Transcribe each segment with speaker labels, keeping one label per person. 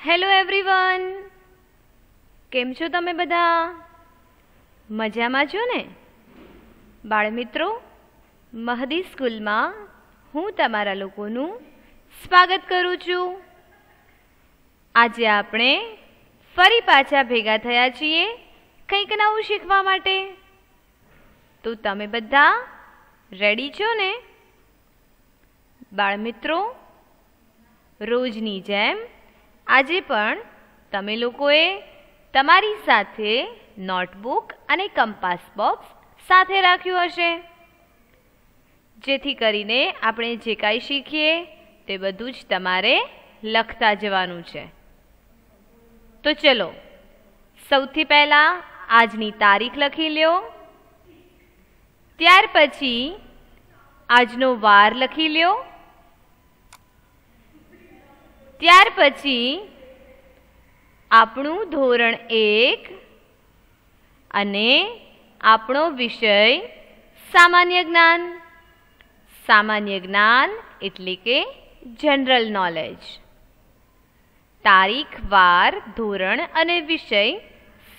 Speaker 1: Hello everyone, કેમ છો તમે બધા? મજામાં છો ને? બાળમિત્રો, મહદી સ્કૂલમાં હું તમારા લોકોનું સ્વાગત કરું છું. આજે આપણે ફરી પાછા ભેગા થયા છીએ કંઈક નવું શીખવા માટે. તો તમે બધા રેડી છો ને? બાળમિત્રો, રોજની જેમ આજે પણ તમે લોકોએ તમારી સાથે નોટબુક અને કંપાસ બોક્સ સાથે રાખ્યું હશે, જેથી કરીને આપણે જે કાંઈ શીખીએ તે બધું જ તમારે લખતા જવાનું છે. તો ચલો, સૌથી પહેલાં આજની તારીખ લખી લ્યો. ત્યાર પછી આજનો વાર લખી લ્યો. ત્યાર પછી આપણું ધોરણ 1 અને આપણો વિષય સામાન્ય જ્ઞાન. સામાન્ય જ્ઞાન એટલે કે જનરલ નોલેજ. તારીખ, વાર, ધોરણ અને વિષય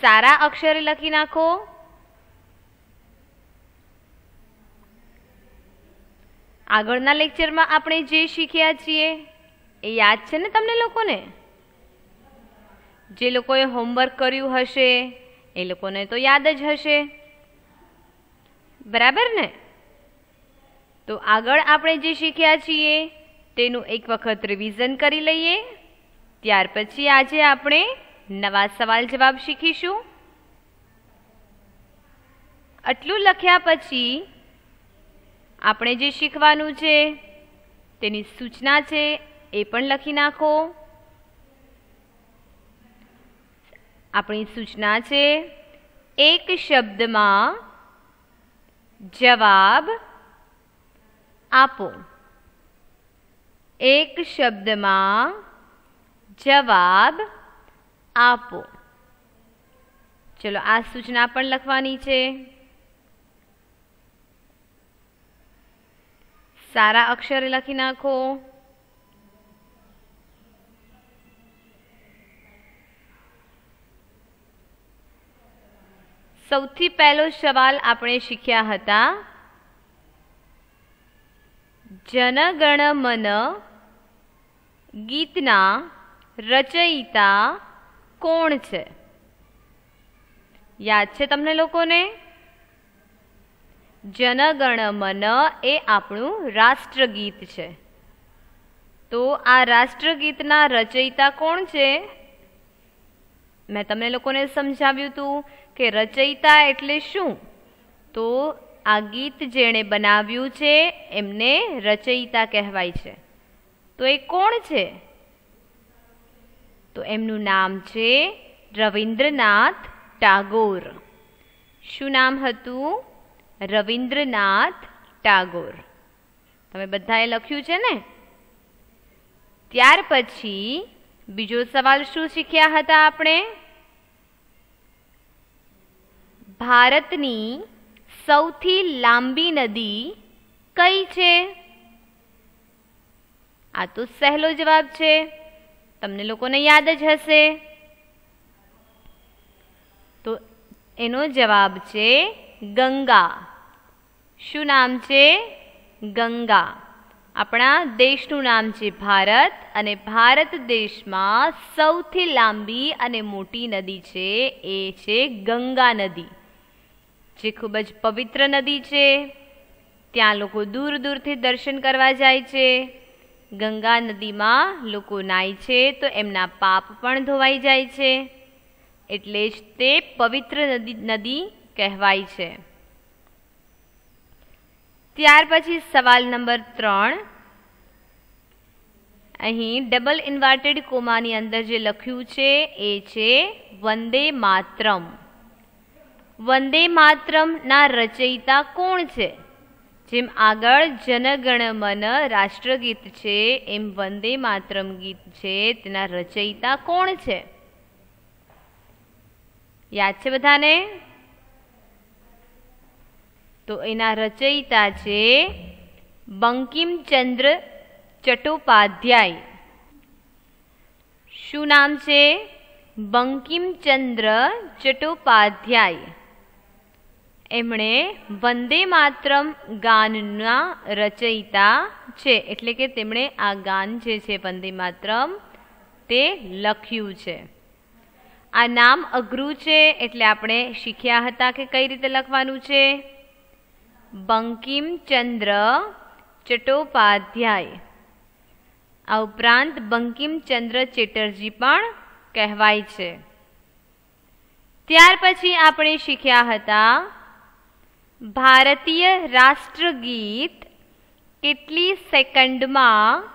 Speaker 1: સારા અક્ષરે લખી નાખો. આગળના લેક્ચરમાં આપણે જે શીખ્યા છીએ એ યાદ છે ને તમને લોકોને? જે લોકોએ હોમવર્ક કર્યું હશે એ લોકોને તો યાદ જ હશે, બરાબર ને? તો આગળ આપણે જે શીખ્યા છીએ તેનું એક વખત રિવિઝન કરી લઈએ. ત્યાર પછી આજે આપણે નવા સવાલ જવાબ શીખીશું. આટલું લખ્યા પછી આપણે જે શીખવાનું છે તેની સૂચના છે એ પણ લખી નાખો. આપણી સૂચના છે, એક શબ્દમાં જવાબ આપો. એક શબ્દમાં જવાબ આપો. ચલો, આ સૂચના પણ લખવાની છે. સારા અક્ષરે લખી નાખો. સૌથી પહેલો સવાલ આપણે શીખ્યા હતા, જન ગણ મન ગીતના રચયિતા કોણ છે? યાદ છે તમને લોકોને? જન ગણ મન એ આપણું રાષ્ટ્રગીત છે. તો આ રાષ્ટ્રગીતના રચયિતા કોણ છે? મેં તમને લોકોને સમજાવ્યું હતું કે રચયિતા એટલે શું. તો આ ગીત જેણે બનાવ્યું છે એમને રચયિતા કહેવાય છે. તો એ કોણ છે? તો એમનું નામ છે રવિન્દ્રનાથ ટાગોર. શું નામ હતું? રવિન્દ્રનાથ ટાગોર. તમે બધાએ લખ્યું છે ને? ત્યાર પછી બીજો સવાલ શું શીખ્યા હતા આપણે? ભારતની સૌથી લાંબી નદી કઈ છે? આ તો સહેલો જવાબ છે, તમને લોકોને યાદ જ હશે. તો એનો જવાબ છે ગંગા. શું નામ છે? ગંગા. આપણા દેશનું નામ છે ભારત, અને ભારત દેશમાં સૌથી લાંબી અને મોટી નદી છે એ છે ગંગા નદી, જે ખૂબ જ પવિત્ર નદી છે. ત્યાં લોકો દૂર દૂરથી દર્શન કરવા જાય છે. ગંગા નદીમાં લોકો નાય છે તો એમના પાપ પણ ધોવાઈ જાય છે, એટલે જ તે પવિત્ર નદી કહેવાય છે. ત્યાર પછી સવાલ નંબર 3. અહીં ડબલ ઇન્વર્ટેડ કોમાની અંદર જે લખ્યું છે એ છે વંદે માતરમ. વંદે માતરમના રચયિતા કોણ છે? જેમ આગળ જનગણ મન રાષ્ટ્રગીત છે, એમ વંદે માતરમ ગીત છે તેના રચયિતા કોણ છે? યાદ છે બધાને? તો એના રચયિતા છે બંકિમચંદ્ર ચટ્ટોપાધ્યાય. શું નામ છે? બંકિમચંદ્ર ચટ્ટોપાધ્યાય. એમણે વંદે માતરમ ગાનના રચયિતા છે, એટલે કે તેમણે આ ગાન જે છે વંદે માતરમ તે લખ્યું છે. આ નામ અઘરું છે એટલે આપણે શીખ્યા હતા કે કઈ રીતે લખવાનું છે. બંકિમચંદ્ર ચટ્ટોપાધ્યાય. આ ઉપરાંત બંકિમચંદ્ર ચેટર્જી પણ કહેવાય છે. ત્યાર પછી આપણે શીખ્યા હતા ભારતીય રાષ્ટ્રગીત કેટલી સેકન્ડમાં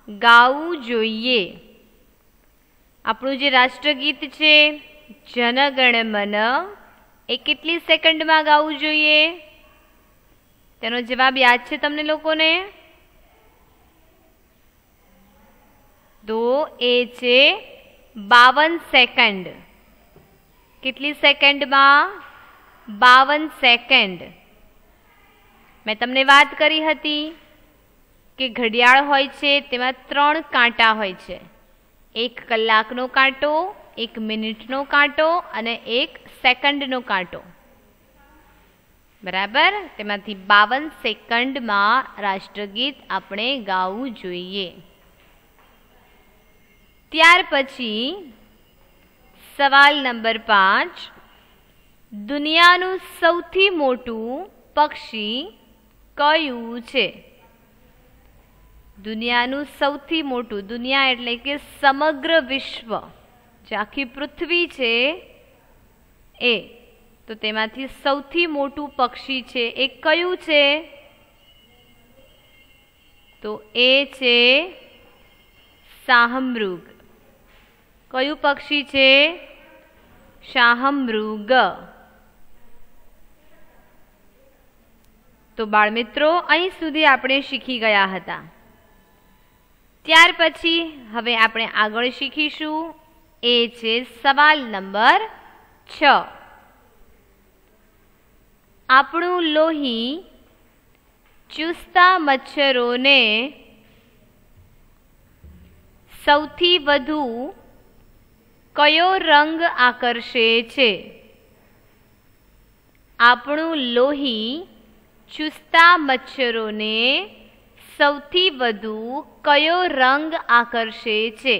Speaker 1: ગાવું જોઈએ. આપણું જે રાષ્ટ્રગીત છે જનગણ મન એ કેટલી સેકન્ડમાં ગાવું જોઈએ? તેનો જવાબ યાદ છે તમને લોકોને? તો એ છે 52 સેકન્ડ. કેટલી સેકન્ડમાં? 52 સેકન્ડ. મેં તમને વાત કરી હતી કે ઘડિયાળ હોય છે તેમાં 3 કાંટા હોય છે. 1 કલાકનો કાંટો, 1 મિનિટનો કાંટો અને 1 સેકન્ડનો કાંટો. બરાબર? તેમાંથી 52 સેકન્ડમાં રાષ્ટ્રગીત આપણે ગાવું જોઈએ. ત્યાર પછી સવાલ નંબર 5. દુનિયાનું સૌથી મોટું પક્ષી કયું છે? દુનિયાનું સૌથી મોટું, દુનિયા એટલે કે સમગ્ર વિશ્વ, જે આખી પૃથ્વી છે એ, તો તેમાંથી સૌથી મોટું પક્ષી છે એ કયું છે? તો એ છે શાહમૃગ. કયું પક્ષી છે? શાહમૃગ. તો બાળમિત્રો, અહીં સુધી આપણે શીખી ગયા હતા. ત્યાર પછી હવે આપણે આગળ શીખીશું એ છે સવાલ નંબર 6. આપણું લોહી ચૂસતા મચ્છરોને સૌથી વધુ કયો રંગ આકર્ષે છે? આપણું લોહી ચૂસતા મચ્છરોને સૌથી વધુ કયો રંગ આકર્ષે છે?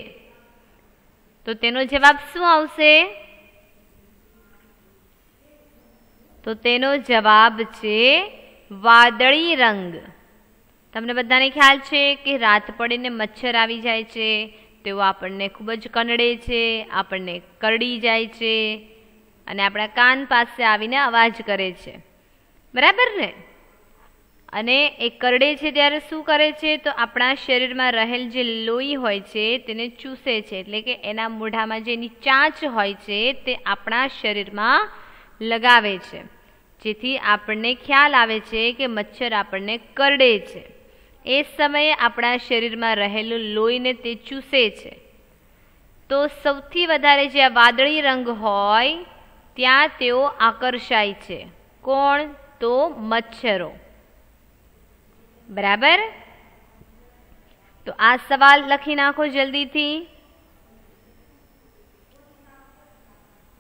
Speaker 1: તો તેનો જવાબ શું આવશે? તો તેનો જવાબ છે વાદળી રંગ. તમને બધાને ખ્યાલ છે કે રાત પડીને મચ્છર આવી જાય છે, તેઓ આપણને ખૂબ જ કનડે છે, આપણને કરડી જાય છે અને આપણા કાન પાસે આવીને અવાજ કરે છે. બરાબર ને? અને એ કરડે છે ત્યારે શું કરે છે? તો આપણા શરીરમાં રહેલ જે લોહી હોય છે તેને ચૂસે છે, એટલે કે એના મોઢામાં જે એની ચાંચ હોય છે તે આપણા શરીરમાં લગાવે છે, જેથી આપણને ખ્યાલ આવે છે કે મચ્છર આપણને કરડે છે. એ સમયે આપણા શરીરમાં રહેલું લોહીને તે ચૂસે છે. તો સૌથી વધારે જે આ વાદળી રંગ હોય ત્યાં તેઓ આકર્ષાય છે. કોણ? તો મચ્છરો. બરાબર? તો આ સવાલ લખી નાખો જલ્દીથી.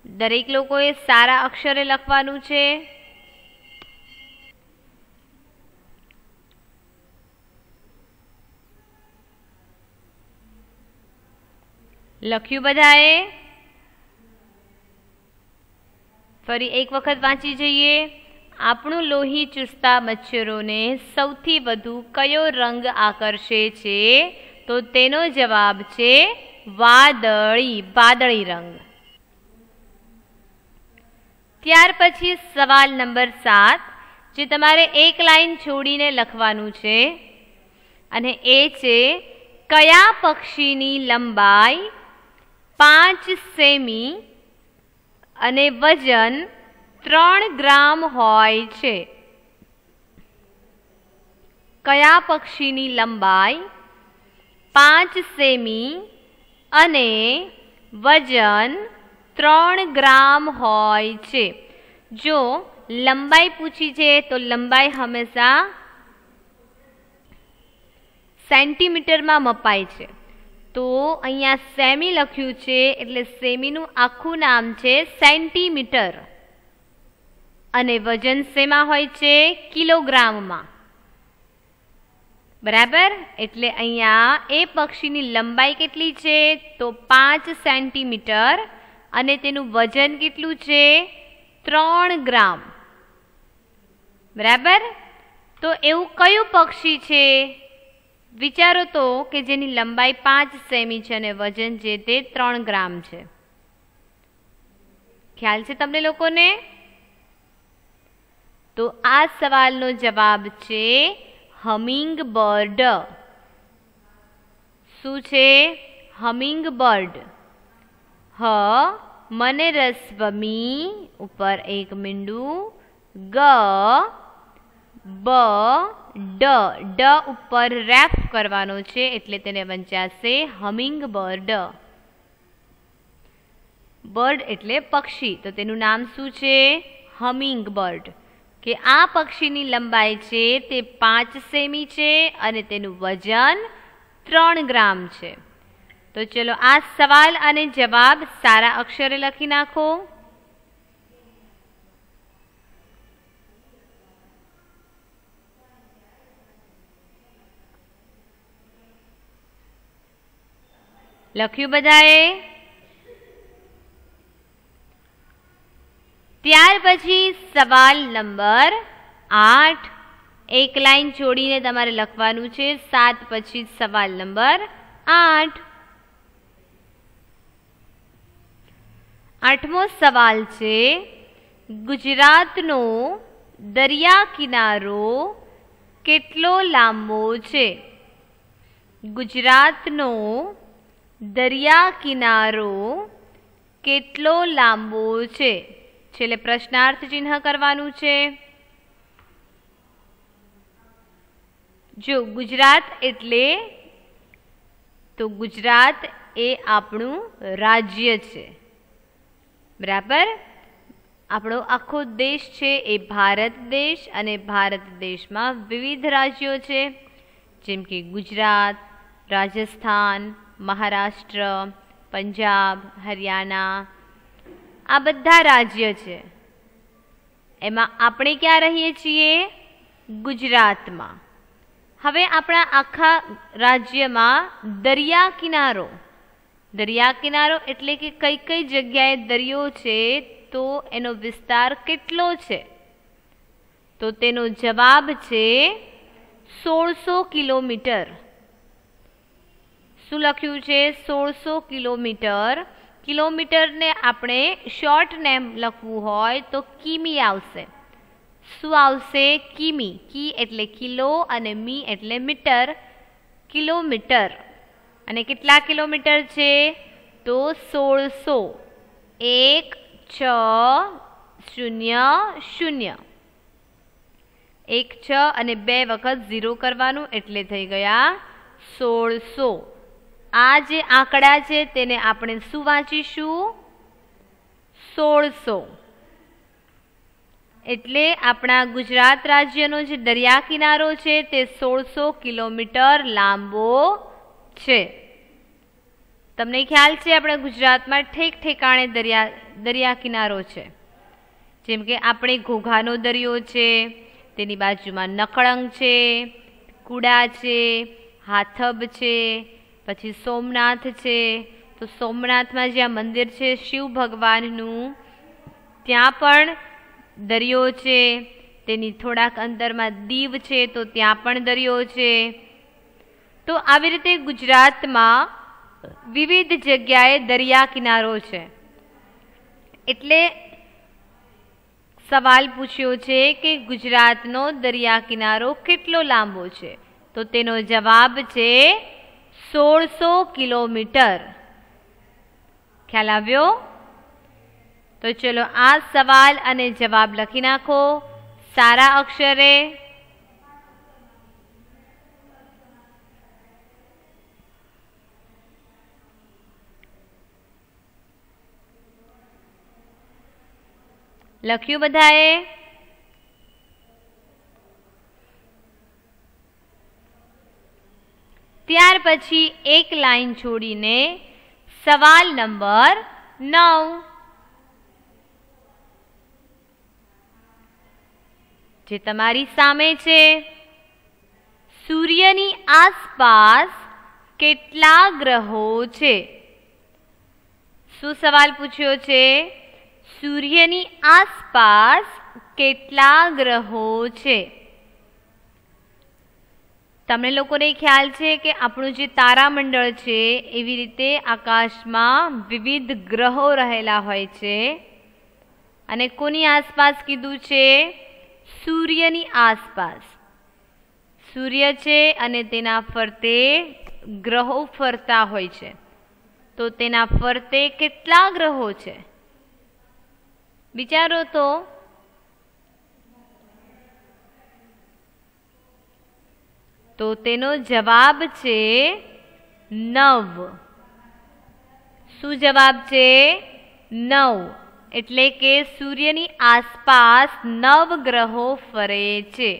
Speaker 1: દરેક લોકોએ સારા અક્ષરે લખવાનું છે. લખ્યું બધાએ? ફરી એક વખત વાંચી જઈએ. આપણું લોહી ચૂસતા મચ્છરોને સૌથી વધુ કયો રંગ આકર્ષે છે? તો તેનો જવાબ છે વાદળી રંગ. ત્યાર પછી સવાલ નંબર 7, જે તમારે એક લાઈન છોડીને લખવાનું છે અને એ છે કયા પક્ષીની લંબાઈ 5 સેમી અને વજન 3 ગ્રામ હોય છે? કયા પક્ષીની લંબાઈ 5 સેમી અને વજન 3 ગ્રામ હોય છે? જો લંબાઈ પૂછી છે તો લંબાઈ હંમેશા સેન્ટીમીટરમાં મપાય છે. તો અહીંયા સેમી લખ્યું છે એટલે સેમીનું આખું નામ છે સેન્ટીમીટર અને વજન શેમાં હોય છે? કિલોગ્રામમાં. બરાબર. એટલે અહીંયા એ પક્ષીની લંબાઈ કેટલી છે? તો 5 સેન્ટીમીટર અને તેનું વજન કેટલું છે? 3 ગ્રામ. બરાબર. તો એવું કયું પક્ષી છે વિચારો તો કે જેની લંબાઈ 5 સેમી છે અને વજન છે તે 3 ગ્રામ છે? ખ્યાલ છે તમને લોકોને? તો આ સવાલનો જવાબ છે હમિંગ બર્ડ. શું છે? Humming bird. હ મને રસ્વમી ઉપર એક મીંડું, ગ બ ડ ડ ઉપર રેફ કરવાનો છે એટલે તેને વંચાશે હમિંગ બર્ડ. બર્ડ એટલે પક્ષી, તો તેનું નામ શું છે? Humming bird. કે આ પક્ષીની લંબાઈ છે તે 5 સેમી છે અને તેનું વજન 3 ગ્રામ છે. તો ચલો આ સવાલ અને જવાબ સારા અક્ષરે લખી નાખો. લખ્યું બધાએ? ત્યાર પછી સવાલ નંબર 8. એક લાઈન જોડીને તમારે લખવાનું છે. 7 પછી સવાલ નંબર 8. 8મો સવાલ છે ગુજરાતનો દરિયા કિનારો કેટલો લાંબો છે? ગુજરાતનો દરિયા કિનારો કેટલો લાંબો છે? છેલ્લે પ્રશ્નાર્થ ચિહ્ન કરવાનું છે. જો ગુજરાત એટલે તો ગુજરાત એ આપણું રાજ્ય છે. બરાબર. આપણો આખો દેશ છે એ ભારત દેશ અને ભારત દેશમાં વિવિધ રાજ્યો છે જેમ કે ગુજરાત, રાજસ્થાન, મહારાષ્ટ્ર, પંજાબ, હરિયાણા, આ બધા રાજ્ય છે. એમાં આપણે ક્યાં રહીએ છીએ? ગુજરાતમાં. હવે આપણા આખા રાજ્યમાં દરિયા કિનારો એટલે કે કઈ કઈ જગ્યાએ દરિયો છે તો એનો વિસ્તાર કેટલો છે? તો તેનો જવાબ છે 1600 કિલોમીટર. શું લખ્યું છે? 1600 કિલોમીટર. કિલોમીટરને આપણે શોર્ટ નેમ લખવું હોય તો કિમી આવશે. શું આવશે? કિમી. કી એટલે કિલો અને મી એટલે મીટર. કિલોમીટર. અને કેટલા કિલોમીટર છે? તો 1600. 1600. 16 અને 2 વખત 0 કરવાનું એટલે થઈ ગયા 1600. આ જે આંકડા છે તેને આપણે શું વાંચીશું? 1600. એટલે આપણા ગુજરાત રાજ્યનો જે દરિયા કિનારો છે તે 1600 કિલોમીટર લાંબો છે. તમને ખ્યાલ છે આપણા ગુજરાતમાં ઠેક ઠેકાણે દરિયા કિનારો છે. જેમ કે આપણે ઘોઘાનો દરિયો છે, તેની બાજુમાં નકળંગ છે, કુડા છે, હાથબ છે, પછી સોમનાથ છે. તો સોમનાથમાં જ્યાં મંદિર છે શિવ ભગવાનનું ત્યાં પણ દરિયો છે. તેની થોડાક અંતરમાં દીવ છે તો ત્યાં પણ દરિયો છે. તો આવી રીતે ગુજરાતમાં વિવિધ જગ્યાએ દરિયા કિનારો છે. એટલે સવાલ પૂછ્યો છે કે ગુજરાતનો દરિયા કિનારો કેટલો લાંબો છે? તો તેનો જવાબ છે 1600 કિલોમીટર. ખ્યાલ આવ્યો? તો ચલો આ સવાલ અને જવાબ લખી નાખો સારા અક્ષરે. લખ્યું બધાએ? ત્યાર પછી એક લાઈન છોડીને સવાલ નંબર 9, જે તમારી સામે છે. સૂર્યની આસપાસ કેટલા ગ્રહો છે? શું સવાલ પૂછ્યો છે? સૂર્યની આસપાસ કેટલા ગ્રહો છે? તમને લોકોને ખ્યાલ છે કે આપણું જે તારામંડળ છે એવી રીતે આકાશમાં વિવિધ ગ્રહો રહેલા હોય છે. અને કોની આસપાસ કીધું છે? સૂર્યની આસપાસ. સૂર્ય છે અને તેના ફરતે ગ્રહો ફરતા હોય છે. તો તેના ફરતે કેટલા ગ્રહો છે? વિચારો તો તેનો જવાબ છે 9. શું જવાબ છે? 9. એટલે કે સૂર્યની આસપાસ 9 ગ્રહો ફરે છે.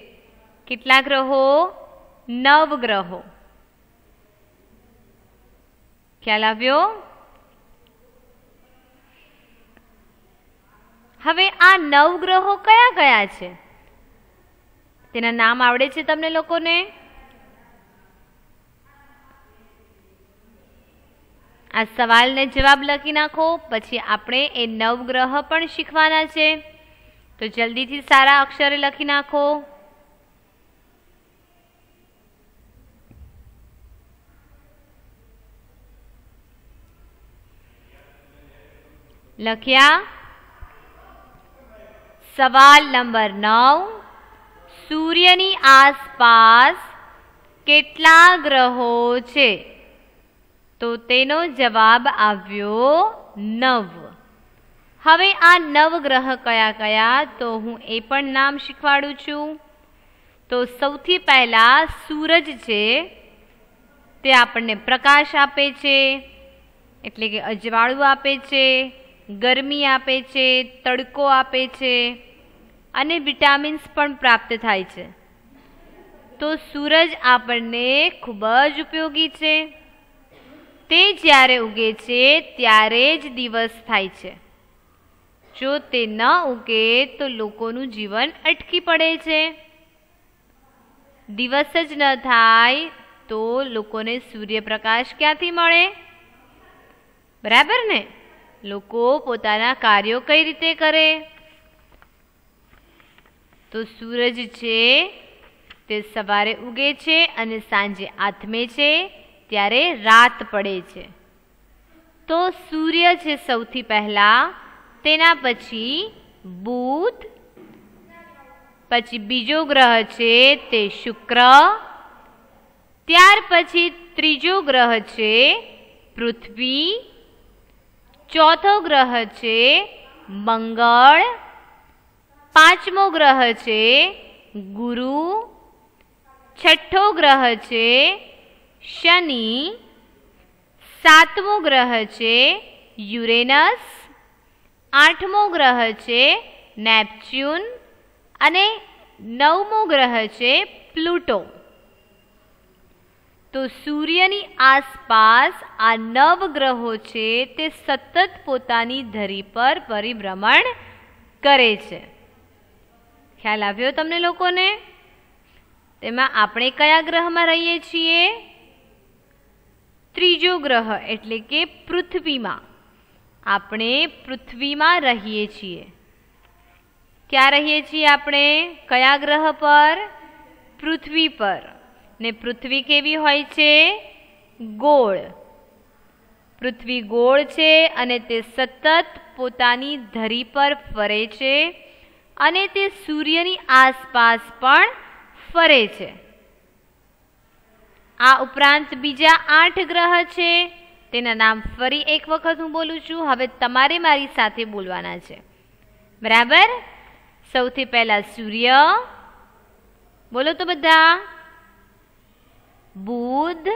Speaker 1: કેટલા ગ્રહો? 9 ગ્રહો. ખ્યાલ આવ્યો? હવે આ 9 ગ્રહો કયા કયા છે? તેના નામ આવડે છે તમને લોકોને? આ સવાલને જવાબ લખી નાખો, પછી આપણે એ 9 ગ્રહ પણ શીખવાના છે. તો જલ્દીથી સારા અક્ષરે લખી નાખો. લખ્યા? સવાલ નંબર 9, સૂર્યની આસપાસ કેટલા ગ્રહો છે? તો તેનો જવાબ આવ્યો 9. હવે આ 9 ગ્રહ કયા કયા? તો હું એ પણ નામ શીખવાડું છું. તો સૌથી પહેલા સૂરજ છે, તે આપણને પ્રકાશ આપે છે, એટલે કે અજવાળું આપે છે, ગરમી આપે છે, તડકો આપે છે અને વિટામિન્સ પણ પ્રાપ્ત થાય છે. તો સૂરજ આપણને ખૂબ જ ઉપયોગી છે. તે જ્યારે ઉગે છે ત્યારે જ દિવસ થાય છે. જો તે ન ઉગે તો લોકોનું જીવન અટકી પડે છે. દિવસ જ ન થાય તો લોકોને સૂર્યપ્રકાશ ક્યાંથી મળે? બરાબર ને? લોકો પોતાના કાર્યો કઈ રીતે કરે? તો સૂરજ છે તે સવારે ઉગે છે અને સાંજે આથમે છે, ત્યારે રાત પડે છે. તો સૂર્ય છે સૌથી પહેલા, તેના પછી બુધ, પછી બીજો ગ્રહ છે તે શુક્ર, ત્યાર પછી ત્રીજો ગ્રહ છે પૃથ્વી, ચોથો ગ્રહ છે મંગળ, પાંચમો ગ્રહ છે ગુરુ, છઠ્ઠો ગ્રહ છે શનિ, સાતમો ગ્રહ છે યુરેનસ, આઠમો ગ્રહ છે નેપચ્યુન અને નવમો ગ્રહ છે પ્લુટો. તો સૂર્યની આસપાસ આ 9 ગ્રહો છે તે સતત પોતાની ધરી પર પરિભ્રમણ કરે છે. ખ્યાલ આવ્યો તમને લોકોને? તેમાં આપણે કયા ગ્રહમાં રહીએ છીએ? ત્રીજો ગ્રહ એટલે કે પૃથ્વીમાં. આપણે પૃથ્વીમાં રહીએ છીએ. ક્યાં રહીએ છીએ આપણે? કયા ગ્રહ પર? પૃથ્વી પર. ને પૃથ્વી કેવી હોય છે? ગોળ. પૃથ્વી ગોળ છે અને તે સતત પોતાની ધરી પર ફરે છે અને તે સૂર્યની આસપાસ પણ ફરે છે. આ ઉપરાંત બીજા 8 ગ્રહ છે. તેના નામ ફરી એક વખત હું બોલું છું. હવે તમારે મારી સાથે બોલવાના છે. બરાબર? સૌથી પહેલા સૂર્ય. બોલો તો બધા. બુધ,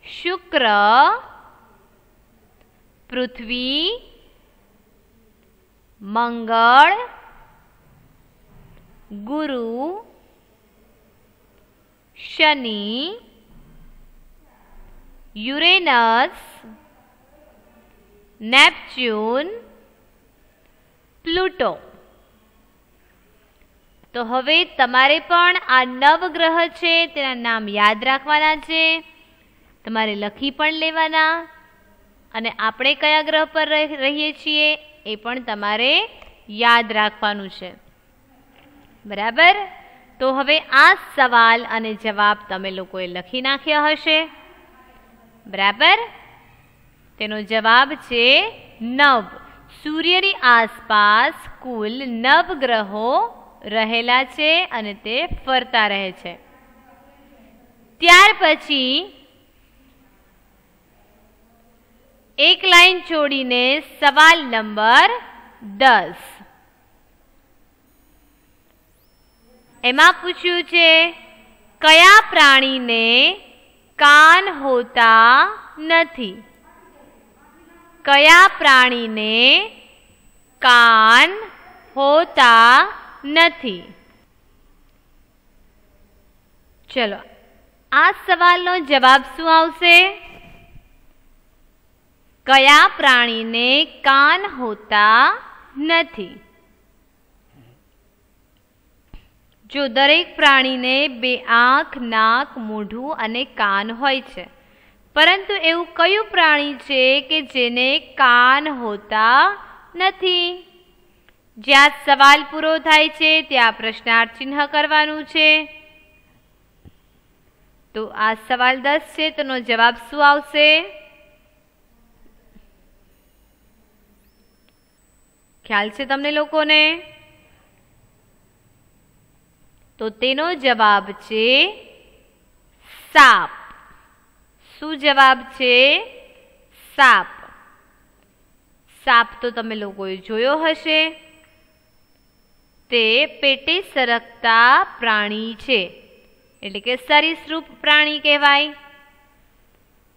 Speaker 1: શુક્ર, પૃથ્વી, મંગળ, ગુરુ, શનિ યુરેનસ, નેપચ્યુન, પ્લુટો. તો હવે તમારે પણ આ નવગ્રહ છે તેના નામ યાદ રાખવાના છે, તમારે લખી પણ લેવાના, અને આપણે કયા ગ્રહ પર રહીએ છીએ એ પણ તમારે યાદ રાખવાનું છે. બરાબર? તો હવે આ સવાલ અને જવાબ તમે લોકોએ લખી નાખ્યા હશે. બરાબર? તેનો જવાબ છે 9. સૂર્યની આસપાસ કુલ 9 ગ્રહો રહેલા છે અને તે ફરતા રહે છે. ત્યાર પછી એક લાઈન છોડીને સવાલ નંબર 10. એમાં પૂછ્યું છે કયા પ્રાણીને કાન હોતા નથી? કયા પ્રાણીને કાન હોતા નથી? ચલો, આ સવાલનો જવાબ શું આવશે? કયા પ્રાણીને કાન હોતા નથી? જો દરેક પ્રાણીને 2 આંખ, નાક, મોઢું અને કાન હોય છે, પરંતુ એવું કયું પ્રાણી છે કે જેને કાન હોતા નથી? જ્યાં સવાલ પૂરો થાય છે ત્યાં પ્રશ્નાર્થ ચિહ્ન કરવાનું છે. તો આ સવાલ 10 છે, તેનો જવાબ શું આવશે? ખ્યાલ છે તમને લોકોને? તો તેનો જવાબ છે સાપ. શું જવાબ છે? સાપ. સાપ તો તમે લોકોએ જોયો હશે. તે પેટે સરકતા પ્રાણી છે, એટલે કે સરીસૃપ પ્રાણી કહેવાય.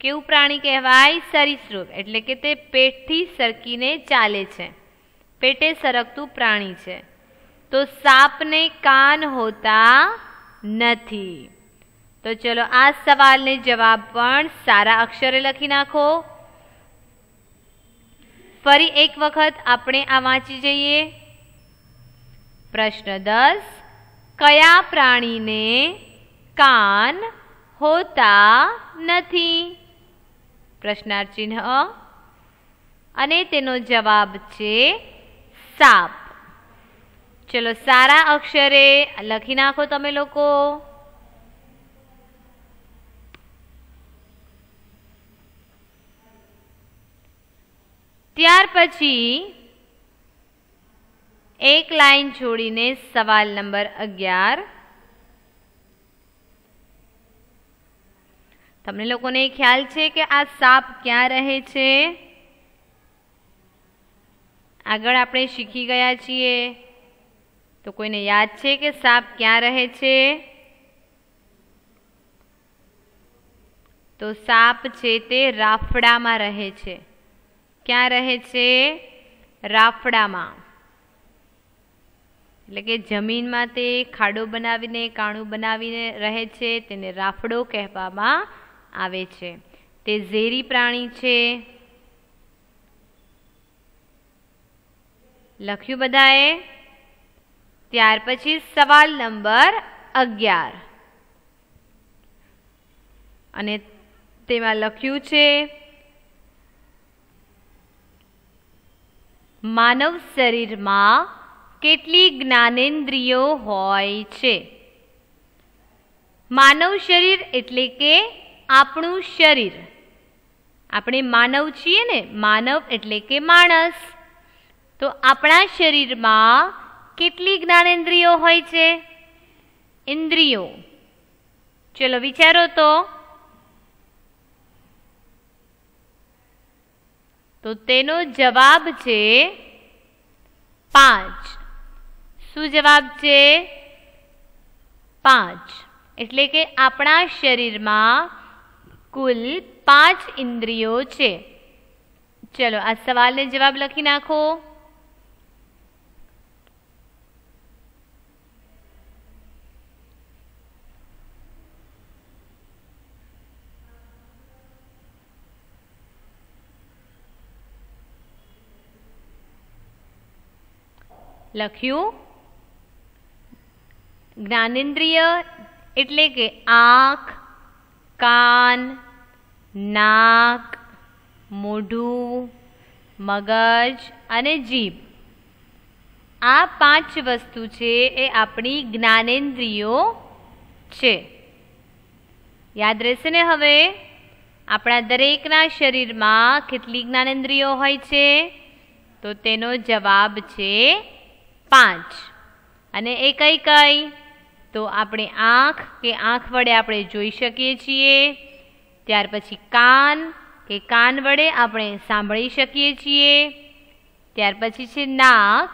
Speaker 1: કેવું પ્રાણી કહેવાય? સરીસૃપ. એટલે કે તે પેટથી સરકીને ચાલે છે, પેટે સરકતું પ્રાણી છે. તો સાપને કાન હોતા નથી. તો ચલો આ સવાલને જવાબ પણ સારા અક્ષરે લખી નાખો. ફરી એક વખત આપણે આ વાંચી જઈએ. પ્રશ્ન 10. કયા પ્રાણીને કાન હોતા નથી? પ્રશ્નાર્થ ચિહ્ન અને તેનો જવાબ છે સાપ. ચલો સારા અક્ષરે લખી નાખો તમે લોકો. ત્યાર પછી એક લાઈન છોડીને સવાલ નંબર 11. તમને લોકોને ખ્યાલ છે કે આ સાપ ક્યાં રહે છે? આગળ આપણે શીખી ગયા છીએ. તો કોઈને યાદ છે કે સાપ ક્યાં રહે છે? તો સાપ છે તે રાફડામાં રહે છે. ક્યાં રહે છે? રાફડામાં. એટલે કે જમીનમાં તે ખાડો બનાવીને, કાણું બનાવીને રહે છે, તેને રાફડો કહેવામાં આવે છે. તે ઝેરી પ્રાણી છે. લખ્યું બધાએ? ત્યાર પછી સવાલ નંબર 11 અને તેમાં લખ્યું છે માનવ શરીરમાં કેટલી જ્ઞાનેન્દ્રિયો હોય છે? માનવ શરીર એટલે કે આપણું શરીર. આપણે માનવ છીએ ને, માનવ એટલે કે માણસ. તો આપણા શરીરમાં કેટલી જ્ઞાનેન્દ્રિયો હોય છે? ઇન્દ્રિયો. ચલો વિચારો તો તેનો જવાબ છે 5. શું જવાબ છે? 5. એટલે કે આપણા શરીરમાં કુલ 5 ઇન્દ્રિયો છે. ચલો આ સવાલને જવાબ લખી નાખો. લખ્યું જ્ઞાનેન્દ્રિય એટલે કે આંખ, કાન, નાક, મોઢું, મગજ અને જીભ. આ 5 વસ્તુ છે એ આપણી જ્ઞાનેન્દ્રિયો છે. યાદ રહેશે ને? હવે આપણા દરેકના શરીરમાં કેટલી જ્ઞાનેન્દ્રિયો હોય છે? તો તેનો જવાબ છે 5. અને એ કઈ કઈ? તો આપણે આંખ કે આંખ વડે આપણે જોઈ શકીએ છીએ. ત્યાર પછી કાન કે કાન વડે આપણે સાંભળી શકીએ છીએ. ત્યાર પછી છે નાક,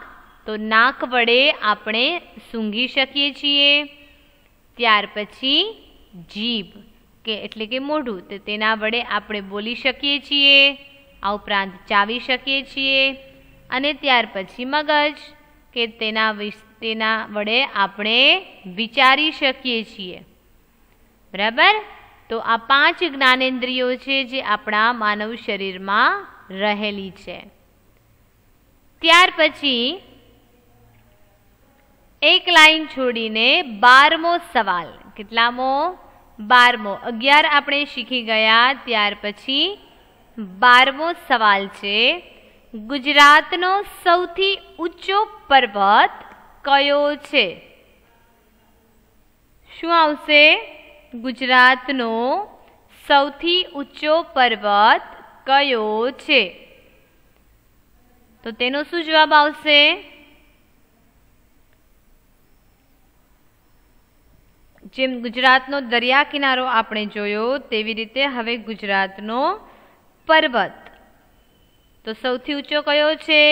Speaker 1: તો નાક વડે આપણે સૂંઘી શકીએ છીએ. ત્યાર પછી જીભ કે એટલે કે મોઢું, તો તેના વડે આપણે બોલી શકીએ છીએ. આ ઉપરાંત ચાવી શકીએ છીએ. અને ત્યાર પછી મગજ કે તેના વડે આપણે વિચારી શકીએ છીએ. બરાબર? તો આ 5 જ્ઞાનેન્દ્રિયો છે જે આપણા માનવ શરીરમાં રહેલી છે. ત્યાર પછી એક લાઈન છોડીને 12મો સવાલ. કેટલામો? 12મો. 11 આપણે શીખી ગયા. ત્યાર પછી 12મો સવાલ છે, ગુજરાતનો સૌથી ઊંચો પર્વત કયો છે? શું આવશે? ગુજરાતનો સૌથી ઊંચો પર્વત કયો છે? તો તેનો શું જવાબ આવશે? જેમ ગુજરાતનો દરિયા કિનારો આપણે જોયો તેવી રીતે હવે ગુજરાતનો પર્વત. તો સૌથી ઊંચો કયો છે?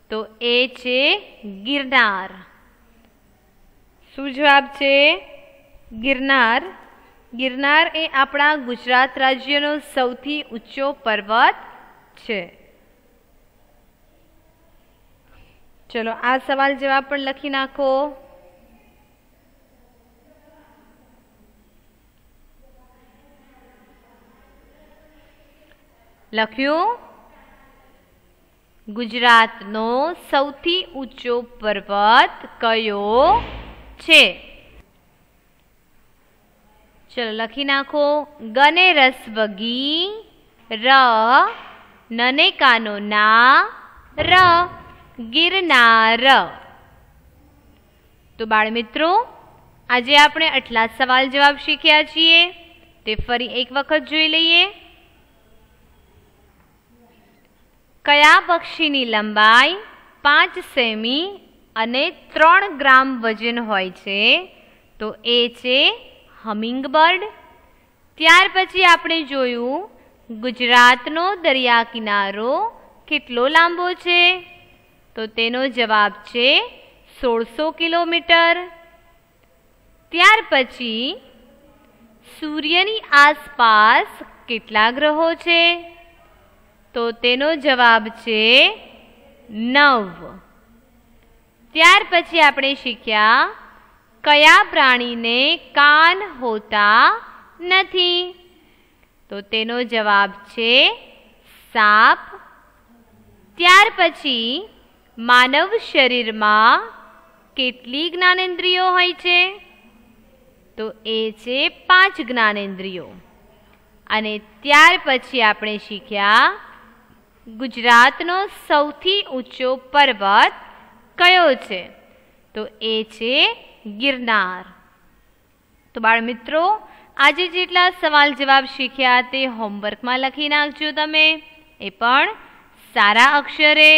Speaker 1: તો એ છે ગિરનાર. શું જવાબ છે? ગિરનાર. ગિરનાર એ આપણા ગુજરાત રાજ્યનો સૌથી ઊંચો પર્વત છે. ચલો આ સવાલ જવાબ પણ લખી નાખો. લખ્યું ગુજરાતનો સૌથી ઊંચો પર્વત કયો છે? ચલો લખી નાખો. ગને રસવગી ર, નને કાનો ના ર, ગિરનાર. તો બાળ મિત્રો, આજે આપણે આટલા સવાલ જવાબ શીખ્યા છીએ તે ફરી એક વખત જોઈ લઈએ. કયા પક્ષીની લંબાઈ 5 સેમી અને 3 ગ્રામ વજન હોય છે? તો એ છે હમિંગબર્ડ. ત્યાર પછી આપણે જોયું ગુજરાતનો દરિયા કિનારો કેટલો લાંબો છે? તો તેનો જવાબ છે 1600 કિલોમીટર. ત્યાર પછી સૂર્યની આસપાસ કેટલા ગ્રહો છે? તો તેનો જવાબ છે 9. ત્યાર પછી આપણે શીખ્યા કયા પ્રાણીને કાન હોતા નથી? તો તેનો જવાબ છે સાપ. ત્યાર પછી માનવ શરીરમાં કેટલી જ્ઞાનેન્દ્રિયો હોય છે? તો એ છે 5 જ્ઞાનેન્દ્રિયો. અને ત્યાર પછી આપણે શીખ્યા ગુજરાતનો સૌથી ઊંચો પર્વત કયો છે? તો એ છે ગિરનાર. તો બાળ મિત્રો, આજે જેટલા સવાલ જવાબ શીખ્યા તે હોમવર્કમાં લખી નાખજો તમે, એ પણ સારા અક્ષરે.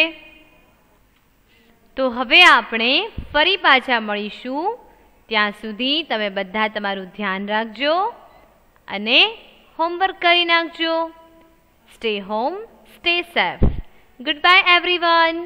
Speaker 1: તો હવે આપણે ફરી પાછા મળીશું. ત્યાં સુધી તમે બધા તમારું ધ્યાન રાખજો અને હોમવર્ક કરી નાખજો. Stay home, stay safe. Good bye everyone.